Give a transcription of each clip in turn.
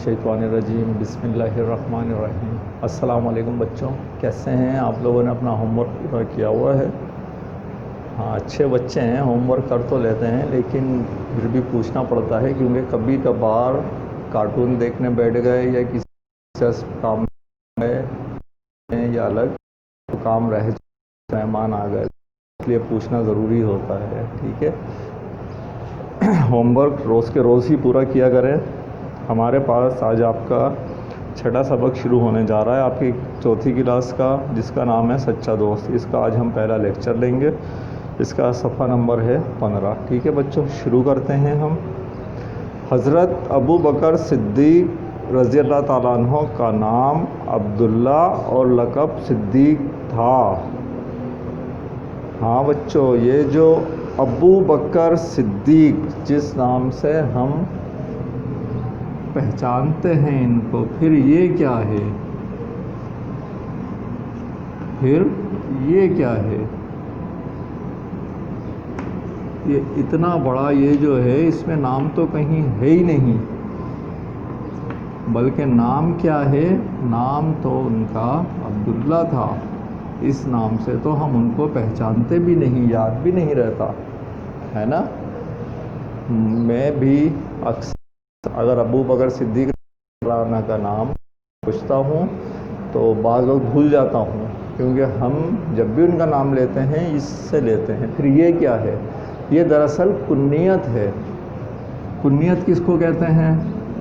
मिनश्शैतानिर्रजीम बिस्मिल्लाहिर्रहमानिर्रहीम। अस्सलाम वालेकुम बच्चों, कैसे हैं आप लोगों ने? अपना होमवर्क पूरा किया हुआ है? हाँ, अच्छे बच्चे हैं, होमवर्क कर तो लेते हैं, लेकिन फिर भी पूछना पड़ता है क्योंकि कभी कभार कार्टून देखने बैठ गए या किसी काम में या अलग काम रह मेहमान आ गए, इसलिए पूछना ज़रूरी होता है। ठीक है, होमवर्क रोज़ के रोज़ ही पूरा किया करें। हमारे पास आज आपका छठा सबक शुरू होने जा रहा है, आपकी चौथी क्लास का, जिसका नाम है सच्चा दोस्त। इसका आज हम पहला लेक्चर लेंगे। इसका सफ़ा नंबर है 15। ठीक है बच्चों, शुरू करते हैं हम। हज़रत अबू बकर सिद्दीक़ रज़ी अल्लाह ताला अन्हु का नाम अब्दुल्ला और लक़ब सिद्दीक़ था। हाँ बच्चों, ये जो अबू बकर सिद्दीक़ जिस नाम से हम पहचानते हैं इनको, फिर ये क्या है? फिर ये क्या है? ये इतना बड़ा ये जो है, इसमें नाम तो कहीं है ही नहीं, बल्कि नाम क्या है? नाम तो उनका अब्दुल्ला था। इस नाम से तो हम उनको पहचानते भी नहीं, याद भी नहीं रहता है ना। मैं भी अक्सर अगर अबू बकर सिद्दीक़ राना का नाम पूछता हूँ तो बाज़ लोग भूल जाता हूँ, क्योंकि हम जब भी उनका नाम लेते हैं इससे लेते हैं। फिर ये क्या है? ये दरअसल कुन्नियत है। कुन्नियत किसको कहते हैं?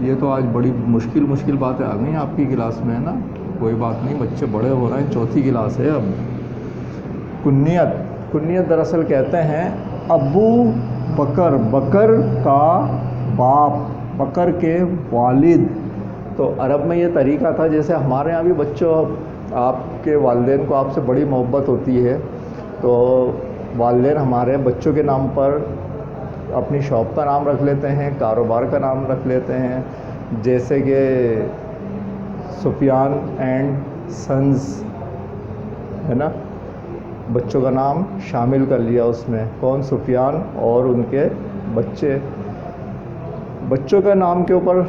ये तो आज बड़ी मुश्किल बातें आ गई आपकी क्लास में, है ना। कोई बात नहीं, बच्चे बड़े हो रहे हैं, चौथी क्लास है अब। कुन्नियत दरअसल कहते हैं अबू बकर, बकर का बाप, बकर के वालिद। तो अरब में ये तरीका था, जैसे हमारे यहाँ भी बच्चों, आपके वालिदैन को आपसे बड़ी मोहब्बत होती है, तो वालिदैन हमारे बच्चों के नाम पर अपनी शॉप का नाम रख लेते हैं, कारोबार का नाम रख लेते हैं। जैसे कि सुफियान एंड सन्स, है ना, बच्चों का नाम शामिल कर लिया उसमें। कौन? सुफियान और उनके बच्चे। बच्चों के नाम के ऊपर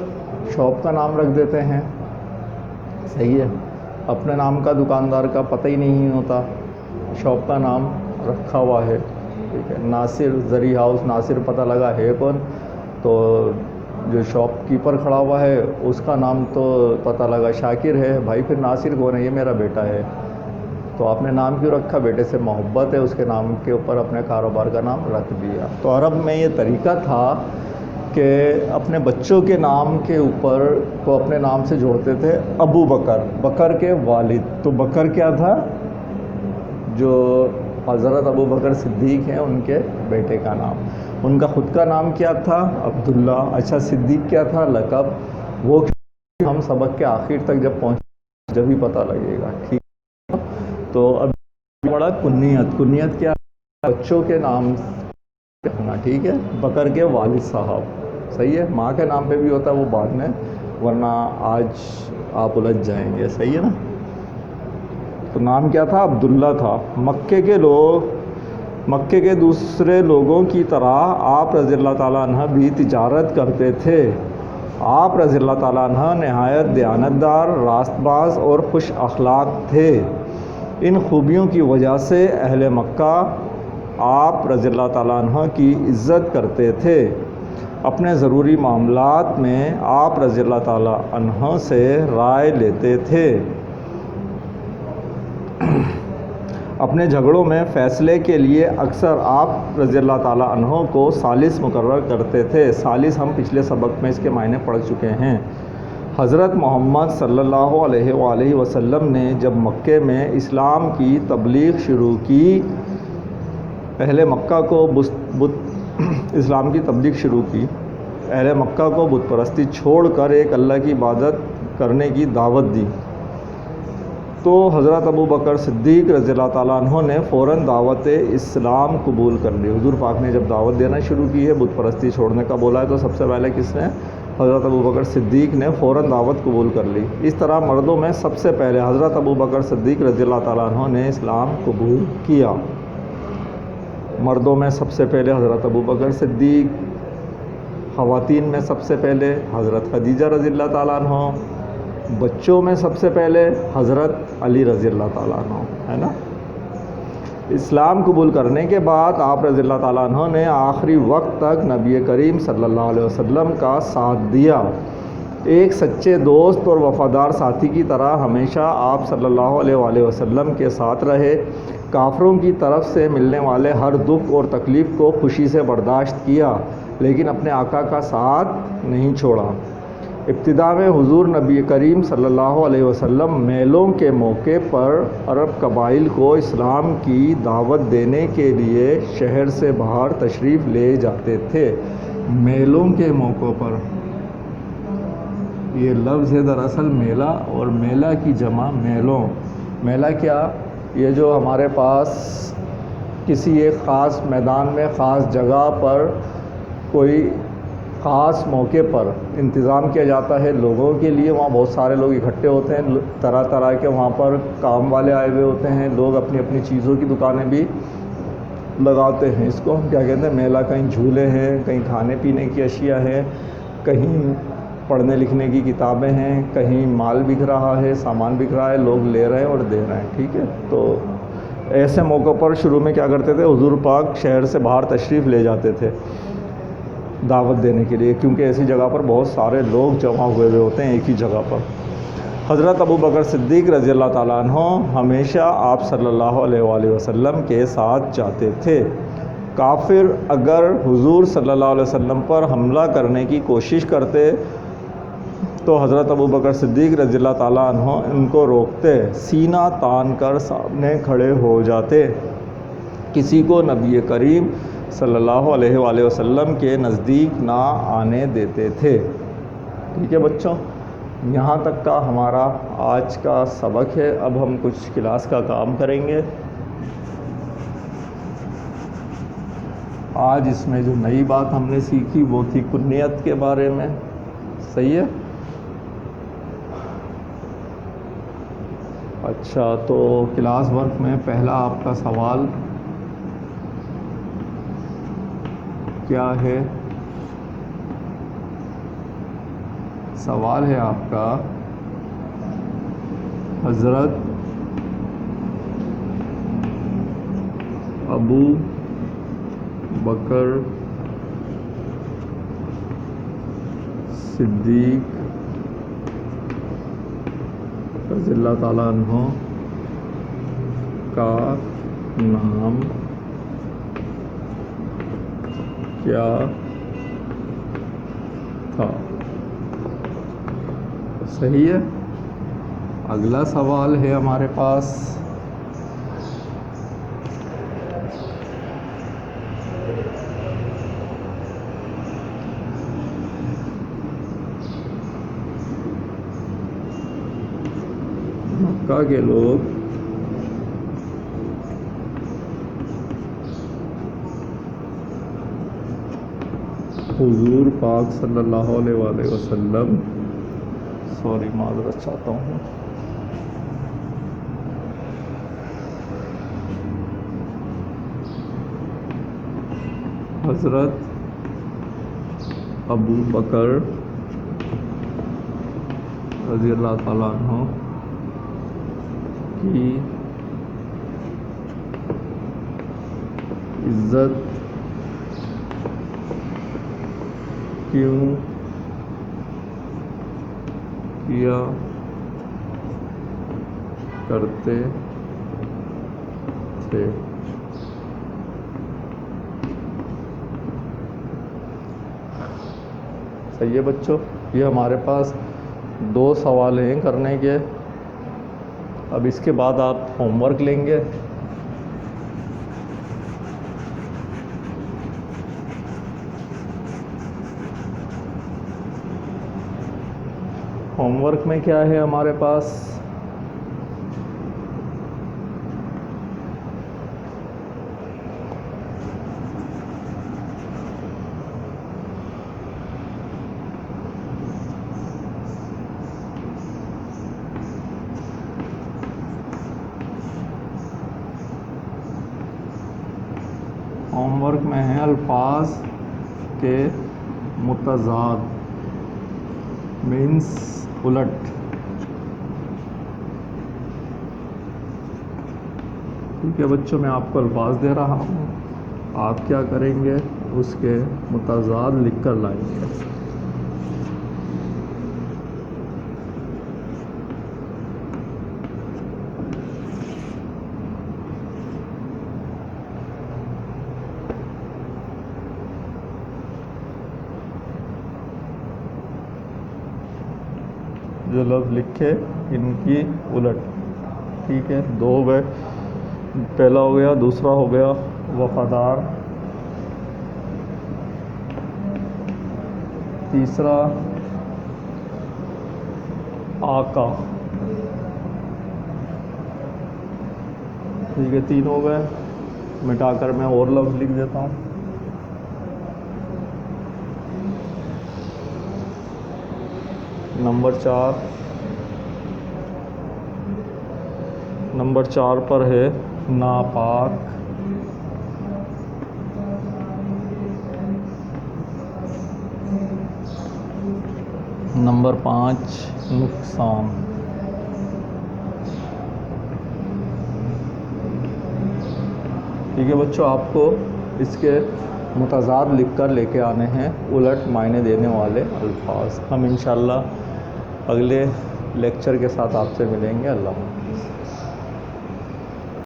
शॉप का नाम रख देते हैं, सही है। अपने नाम का दुकानदार का पता ही नहीं होता, शॉप का नाम रखा हुआ है। ठीक है, नासिर ज़री हाउस, नासिर पता लगा है कौन, तो जो शॉपकीपर खड़ा हुआ है उसका नाम तो पता लगा शाकिर है। भाई फिर नासिर कौन है? ये मेरा बेटा है। तो आपने नाम क्यों रखा? बेटे से मोहब्बत है, उसके नाम के ऊपर अपने कारोबार का नाम रख दिया। तो अरब में ये तरीका था कि अपने बच्चों के नाम के ऊपर को अपने नाम से जोड़ते थे अबू बकर, बकर के वालिद। तो बकर क्या था? जो हज़रत अबू बकर सिद्दीक़ हैं उनके बेटे का नाम। उनका ख़ुद का नाम क्या था? अब्दुल्ला। अच्छा, सिद्दीक़ क्या था? लक़ब। वो हम सबक के आखिर तक जब पहुँच जब ही पता लगेगा। ठीक, तो अब बड़ा कुन्नियत क्या? बच्चों के नाम रखना। ठीक है, बकर के वालिद साहब, सही है। माँ के नाम पे भी होता है वो बाद में, वरना आज आप उलझ जाएंगे, सही है ना। तो नाम क्या था? अब्दुल्ला था। मक्के के दूसरे लोगों की तरह आप रज़ी अल्लाह ताला अन्हा भी तिजारत करते थे। आप रज़ी अल्लाह ताला अन्हा नहायत दयानतदार, रास्तबाज और खुश अखलाक थे। इन खूबियों की वजह से अहले मक्का आप रज़ी अल्लाह ताला अन्हा की इज़्ज़त करते थे। अपने ज़रूरी मामलात में आप रज़ी अल्लाह ताला अन्हा से राय लेते थे। अपने झगड़ों में फ़ैसले के लिए अक्सर आप रज़ी अल्लाह ताला अन्हा को सालिस मुकर्रर करते थे। सालिस हम पिछले सबक में इसके मायने पढ़ चुके हैं। हज़रत मोहम्मद सल्लल्लाहु अलैहि वसल्लम ने जब मक्के में इस्लाम की तबलीग शुरू की, अहले मक्का को इस्लाम की तबलीग शुरू की, अहले मक्का को बुत परस्ती छोड़कर एक अल्लाह की इबादत करने की दावत दी, तो हज़रत अबू बकर सिद्दीक़ रज़ी अल्लाह ताला अन्हु ने फ़ौरन दावत इस्लाम कबूल कर ली। हुज़ूर पाक ने जब दावत देना शुरू की है, बुत परस्ती छोड़ने का बोला है, तो सबसे पहले किसने? हज़रत अबू बकर सिद्दीक़ ने फ़ौरन दावत कबूल कर ली। इस तरह मर्दों में सबसे पहले हज़रत अबू बकर सिद्दीक़ रज़ी अल्लाह ताला अन्हु ने इस्लाम कबूल किया। मर्दों में सबसे पहले हज़रत अबू बकर सिद्दीक़ خواتین میں سب سے پہلے حضرت خدیجہ رضی اللہ تعالیٰ عنہ، بچوں میں سب سے پہلے حضرت علی رضی اللہ تعالیٰ عنہ، ہے نا. اسلام قبول کرنے کے بعد آپ رضی اللہ تعالیٰ عنہ نے آخری وقت تک نبی کریم صلی اللہ علیہ وسلم کا ساتھ دیا. ایک سچے دوست اور وفادار ساتھی کی طرح ہمیشہ آپ صلی اللہ علیہ وآلہ وسلم کے ساتھ رہے. کافروں کی طرف سے ملنے والے ہر دکھ اور تکلیف کو خوشی سے برداشت کیا، لیکن اپنے آقا کا ساتھ نہیں چھوڑا. ابتدا میں حضور نبی کریم صلی اللہ علیہ وسلم میلوں کے موقع پر عرب قبائل کو اسلام کی دعوت دینے کے لیے شہر سے باہر تشریف لے جاتے تھے. میلوں کے موقع پر، یہ لفظ ہے دراصل میلہ، اور میلہ کی جمع میلوں. میلہ کیا؟ یہ جو ہمارے پاس کسی ایک خاص میدان میں خاص جگہ پر کوئی خاص موقع پر انتظام کیا جاتا ہے لوگوں کے لیے. وہاں بہت سارے لوگ اکٹھے ہوتے ہیں، طرح طرح کے وہاں پر کام والے آئے ہوئے ہوتے ہیں. لوگ اپنی اپنی چیزوں کی دکانیں بھی لگاتے ہیں. اس کو ہم کیا کہتے ہیں؟ میلہ. کہیں جھولے ہیں، کہیں کھانے پینے کی اشیاء ہیں، کہیں پڑھنے لکھنے کی کتابیں ہیں، کہیں مال بک رہا ہے، سامان بک رہا ہے، لوگ لے رہے ہیں اور دے رہے ہیں. ٹھیک ہے. تو ایسے موقع پر شروع میں کیا کرتے تھے؟ حضور پاک شہر سے باہر تشریف لے جاتے تھے دعوت دینے کے لیے، کیونکہ ایسی جگہ پر بہت سارے لوگ جمع ہوئے ہوتے ہیں ایک ہی جگہ پر. حضرت ابو بکر صدیق رضی اللہ تعالیٰ عنہ ہمیشہ آپ صلی اللہ علیہ وآلہ وسلم کے ساتھ جاتے تھے. کافر اگر حضور صلی اللہ علیہ وسلم پر حملہ کرنے کی کوشش کرتے تو حضرت ابو بکر صدیق رضی اللہ تعالیٰ عنہ ان کو روکتے، سینہ تان کر سامنے کھڑے ہو جاتے. کسی کو نبی کریم صلی اللہ علیہ وآلہ وسلم کے نزدیک نہ آنے دیتے تھے. ٹھیک ہے بچوں، یہاں تک کا ہمارا آج کا سبق ہے. اب ہم کچھ کلاس کا کام کریں گے. آج اس میں جو نئی بات ہم نے سیکھی وہ تھی کنیت کے بارے میں. صحیح ہے. اچھا، تو کلاس ورک میں پہلا آپ کا سوال کیا ہے؟ سوال ہے آپ کا، حضرت ابو بکر صدیق رضی اللہ تعالیٰ عنہ کا نام کیا تھا؟ صحیح ہے. اگلا سوال ہے ہمارے پاس، مکہ کے لوگ حضور پاک صلی اللہ علیہ وآلہ وسلم، سوری معذرت چاہتا ہوں، حضرت ابو بکر رضی اللہ تعالیٰ عنہ کی عزت کیوں کیا کرتے تھے؟ صحیح ہے بچوں. یہ ہمارے پاس 2 سوال ہیں کرنے کے. اب اس کے بعد آپ ہوم ورک لیں گے. ہوم ورک میں کیا ہے ہمارے پاس؟ ہوم ورک میں ہے الفاظ کے متضاد مینس الٹ. ٹھیک ہے بچوں، میں آپ کو الفاظ دے رہا ہوں، آپ کیا کریں گے، اس کے متضاد لکھ کر لائیں گے. جو لفظ لکھے ان کی الٹ. ٹھیک ہے، دو ہو گئے، پہلا ہو گیا، دوسرا ہو گیا وفادار، تیسرا آقا. ٹھیک ہے، تین ہو گئے. مٹا کر میں اور لفظ لکھ دیتا ہوں. نمبر چار پر ہے ناپاک. نمبر 5 نقصان. ٹھیک ہے بچوں، آپ کو اس کے متضاد لکھ کر لے کے آنے ہیں، الٹ معنی دینے والے الفاظ. ہم انشاءاللہ اگلے لیکچر کے ساتھ آپ سے ملیں گے. اللہ حافظ.